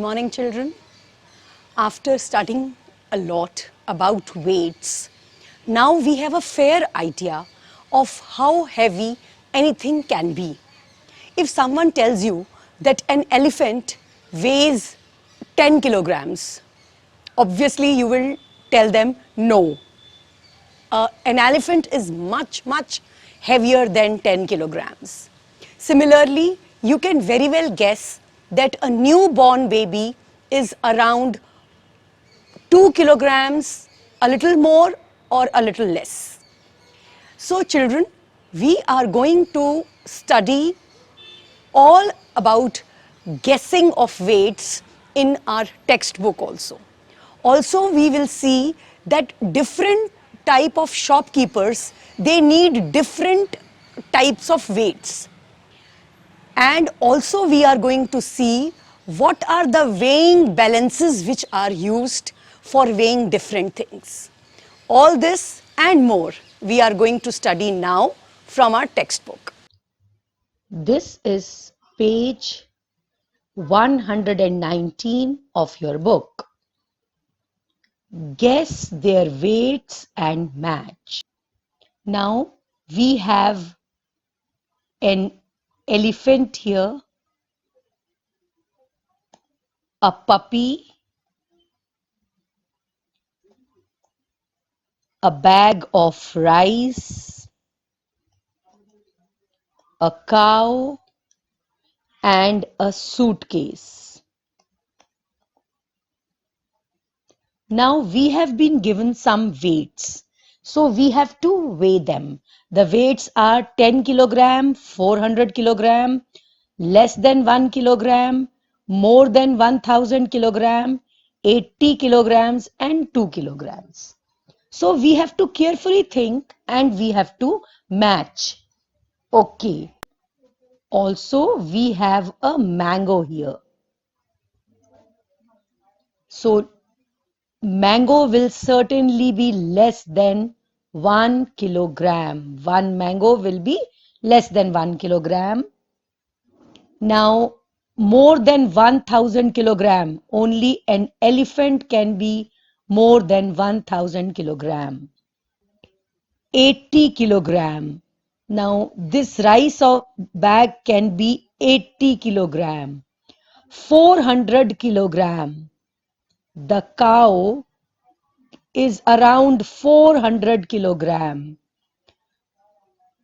morning, children. After studying a lot about weights, now we have a fair idea of how heavy anything can be. If someone tells you that an elephant weighs 10 kilograms, obviously you will tell them no. An elephant is much heavier than 10 kilograms. Similarly, you can very well guess that a newborn baby is around 2 kilograms, a little more or a little less. So children, we are going to study all about guessing of weights in our textbook also. Also, we will see that different type of shopkeepers, they need different types of weights. And also we are going to see what are the weighing balances which are used for weighing different things. All this and more we are going to study now from our textbook. This is page 119 of your book. Guess their weights and match. Now we have an elephant here, a puppy, a bag of rice, a cow, and a suitcase. Now we have been given some weights. So we have to weigh them. The weights are 10 kilogram, 400 kilogram, less than 1 kilogram, more than 1000 kilogram, 80 kilograms and 2 kilograms. So we have to carefully think and we have to match. Okay. Also we have a mango here. So mango will certainly be less than 1 kilogram. One mango will be less than 1 kilogram. Now, more than 1000 kilogram, only an elephant can be more than 1000 kilogram. 80 kilogram. Now, this rice bag can be 80 kilogram. 400 kilogram. The cow is around 400 kilogram.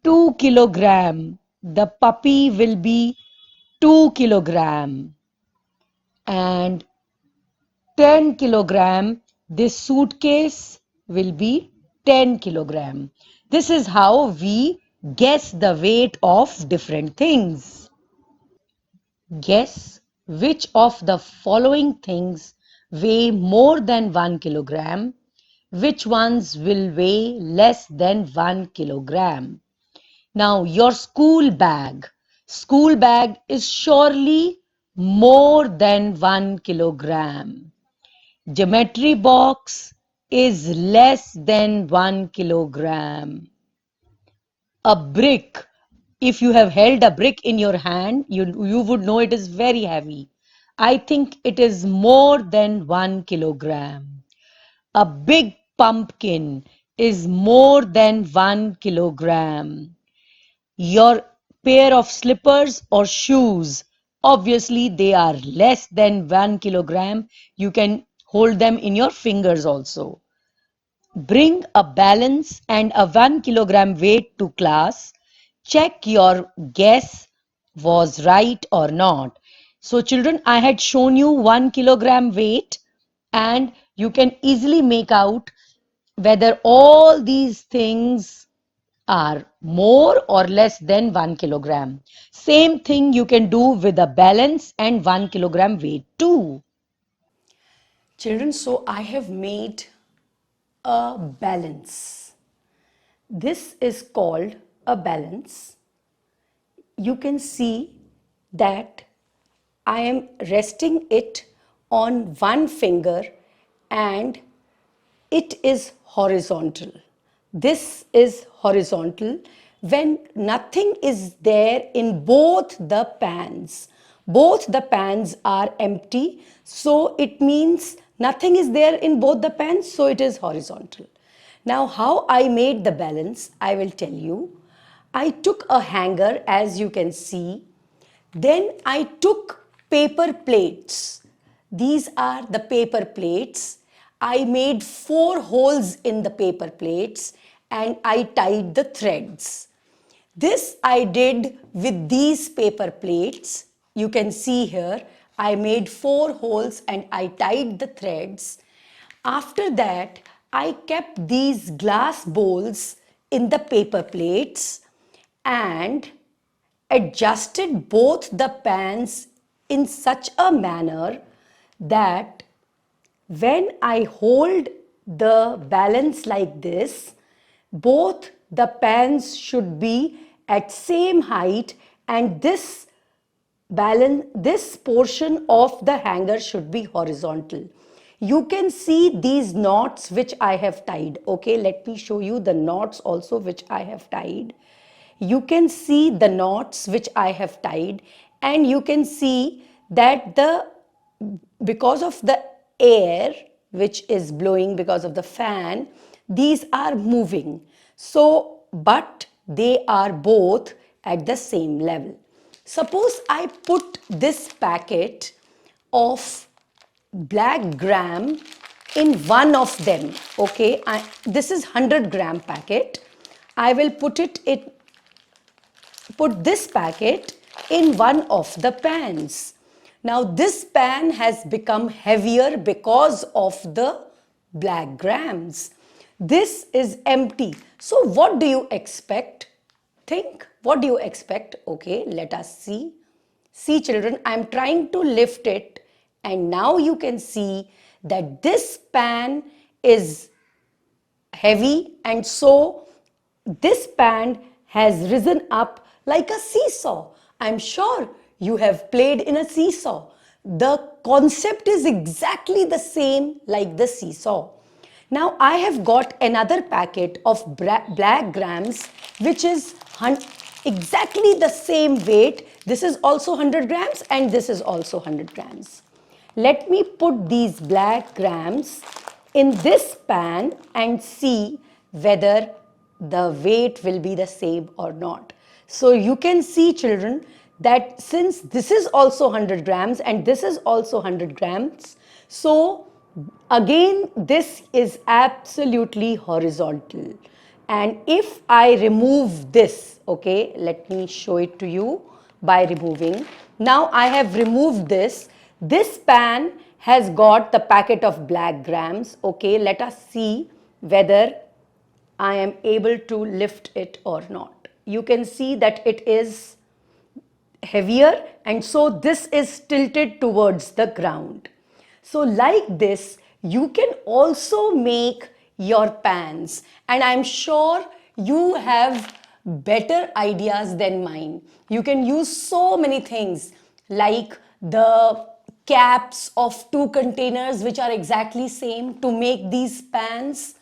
2 kilogram. The puppy will be 2 kilogram. And 10 kilogram. This suitcase will be 10 kilogram. This is how we guess the weight of different things. Guess which of the following things weigh more than 1 kilogram. Which ones will weigh less than 1 kilogram? Now, your school bag is surely more than 1 kilogram. Geometry box is less than 1 kilogram. A brick, if you have held a brick in your hand, you would know it is very heavy. I think it is more than 1 kilogram. A big pumpkin is more than 1 kilogram. Your pair of slippers or shoes, obviously they are less than 1 kilogram. You can hold them in your fingers also. Bring a balance and a 1 kilogram weight to class. Check your guess was right or not. So children, I had shown you 1 kilogram weight and you can easily make out whether all these things are more or less than 1 kilogram. Same thing you can do with a balance and 1 kilogram weight too. Children, so I have made a balance. This is called a balance. You can see that I am resting it on one finger and it is horizontal. This is horizontal when nothing is there in both the pans. Both the pans are empty, so it means nothing is there in both the pans, so it is horizontal. Now, how I made the balance, I will tell you. I took a hanger, as you can see. Then I took paper plates. These are the paper plates. I made 4 holes in the paper plates and I tied the threads. This I did with these paper plates. You can see here, I made 4 holes and I tied the threads. After that, I kept these glass bowls in the paper plates and adjusted both the pans in such a manner that when I hold the balance like this, both the pans should be at same height and this portion of the hanger should be horizontal. You can see these knots which I have tied. Okay, let me show you the knots also which I have tied. You can see the knots which I have tied, and you can see that because of the air which is blowing because of the fan, these are moving. So, but they are both at the same level. Suppose I put this packet of black gram in one of them. Okay, this is 100-gram packet. I will put this packet in one of the pans. Now this pan has become heavier because of the black grams. This is empty. So what do you expect? Think, what do you expect? Okay, let us see. See children, I am trying to lift it and now you can see that this pan is heavy and so this pan has risen up like a seesaw. I'm sure you have played in a seesaw. The concept is exactly the same like the seesaw. Now I have got another packet of black grams which is exactly the same weight. This is also 100 grams and this is also 100 grams. Let me put these black grams in this pan and see whether the weight will be the same or not. So you can see children that since this is also 100 grams and this is also 100 grams, so again this is absolutely horizontal. And if I remove this, okay, let me show it to you by removing. Now I have removed this. This pan has got the packet of black grams. Okay, let us see whether I am able to lift it or not. You can see that it is heavier and so this is tilted towards the ground. So like this, you can also make your pans and I'm sure you have better ideas than mine. You can use so many things like the caps of 2 containers which are exactly same to make these pans,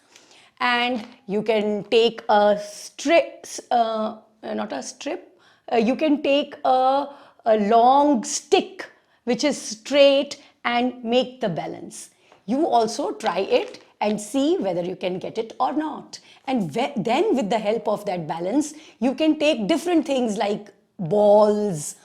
and you can take a strip, not a strip, you can take a long stick which is straight and make the balance. You also try it and see whether you can get it or not. And then with the help of that balance, you can take different things like balls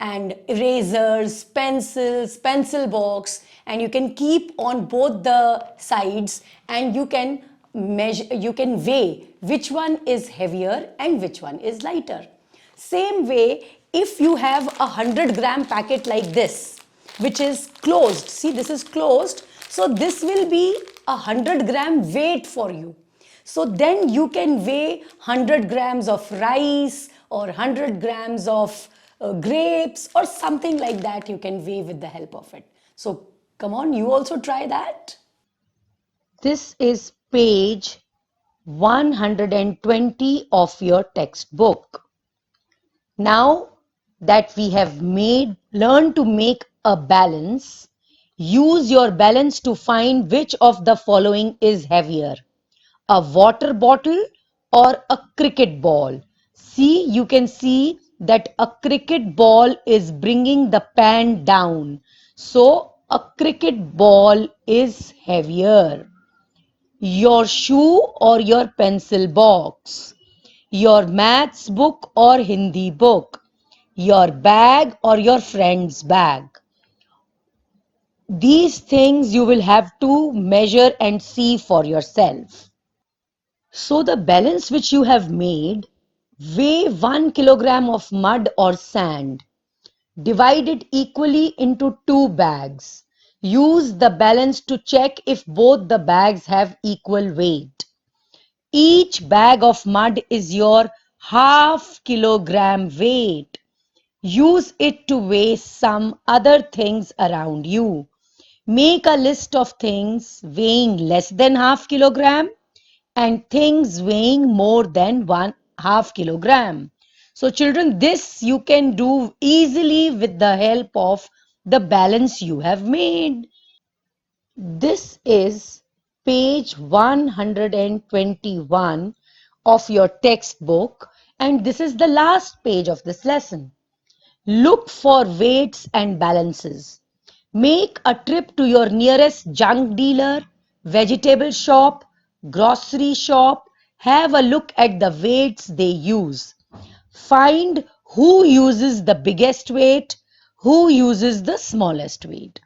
and erasers, pencils, pencil box, and you can keep on both the sides and you can measure, you can weigh which one is heavier and which one is lighter. Same way, if you have a 100-gram packet like this, which is closed, see this is closed, so this will be a 100-gram weight for you. So then you can weigh 100 grams of rice or 100 grams of grapes or something like that you can weigh with the help of it. So come on, you also try that. This is page 120 of your textbook. Now that we have learned to make a balance, use your balance to find which of the following is heavier: a water bottle or a cricket ball. See, you can see that a cricket ball is bringing the pan down. So a cricket ball is heavier. Your shoe or your pencil box, your maths book or Hindi book, your bag or your friend's bag. These things you will have to measure and see for yourself. So the balance which you have made, weigh 1 kilogram of mud or sand. Divide it equally into two bags. Use the balance to check if both the bags have equal weight. Each bag of mud is your half kilogram weight. Use it to weigh some other things around you. Make a list of things weighing less than half kilogram and things weighing more than 1/2 kilogram. So children, this you can do easily with the help of the balance you have made. This is page 121 of your textbook, and this is the last page of this lesson. Look for weights and balances. Make a trip to your nearest junk dealer, vegetable shop, grocery shop. Have a look at the weights they use. Find who uses the biggest weight, who uses the smallest weight.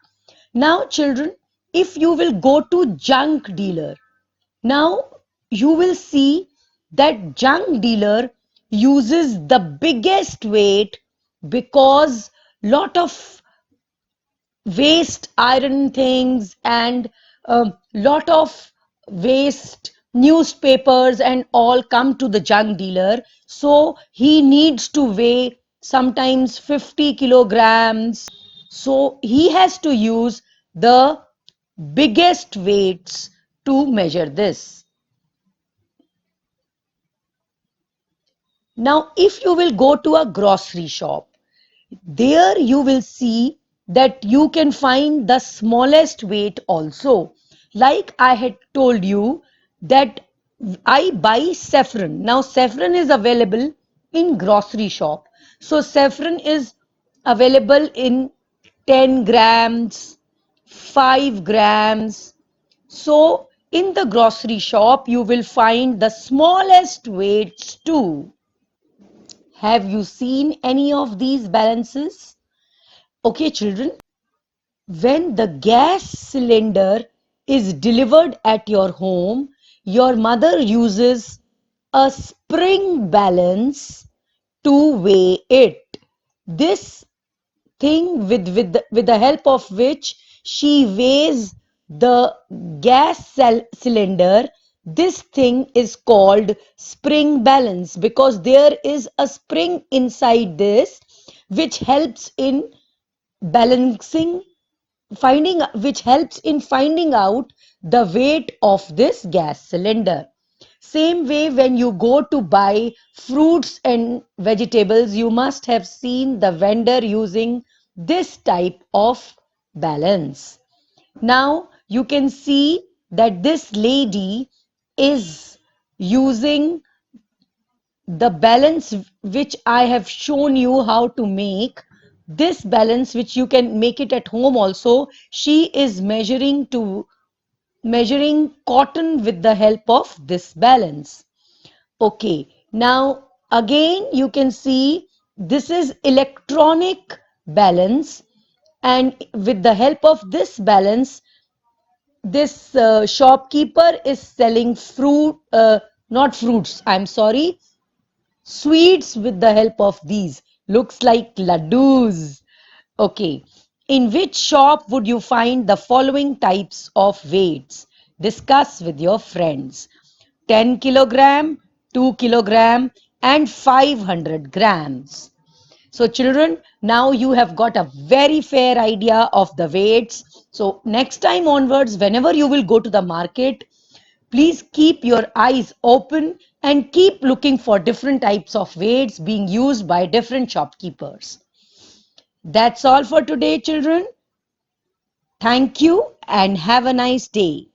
Now, children, if you will go to junk dealer, now you will see that junk dealer uses the biggest weight because lot of waste iron things and a lot of waste newspapers and all come to the junk dealer. So he needs to weigh sometimes 50 kilograms. So he has to use the biggest weights to measure this. Now, if you will go to a grocery shop, there you will see that you can find the smallest weight also. Like I had told you that I buy saffron. Now saffron is available in grocery shop. So saffron is available in 10 grams, 5 grams. So in the grocery shop you will find the smallest weights too. Have you seen any of these balances? Okay, children, when the gas cylinder is delivered at your home, your mother uses a spring balance to weigh it. This thing with the help of which she weighs the cylinder, this thing is called spring balance because there is a spring inside this which helps in balancing which helps in finding out the weight of this gas cylinder. Same way, when you go to buy fruits and vegetables, you must have seen the vendor using this type of balance. Now you can see that this lady is using the balance which I have shown you how to make. This balance, which you can make it at home also, she is measuring cotton with the help of this balance. Okay, now again you can see this is electronic balance, and with the help of this balance, this shopkeeper is selling not fruits, I'm sorry, sweets with the help of these. Looks like laddus. Okay. In which shop would you find the following types of weights? Discuss with your friends. 10 kilogram, 2 kilogram and 500 grams. So children, now you have got a very fair idea of the weights. So next time onwards, whenever you will go to the market, please keep your eyes open and keep looking for different types of weights being used by different shopkeepers. That's all for today, children. Thank you and have a nice day.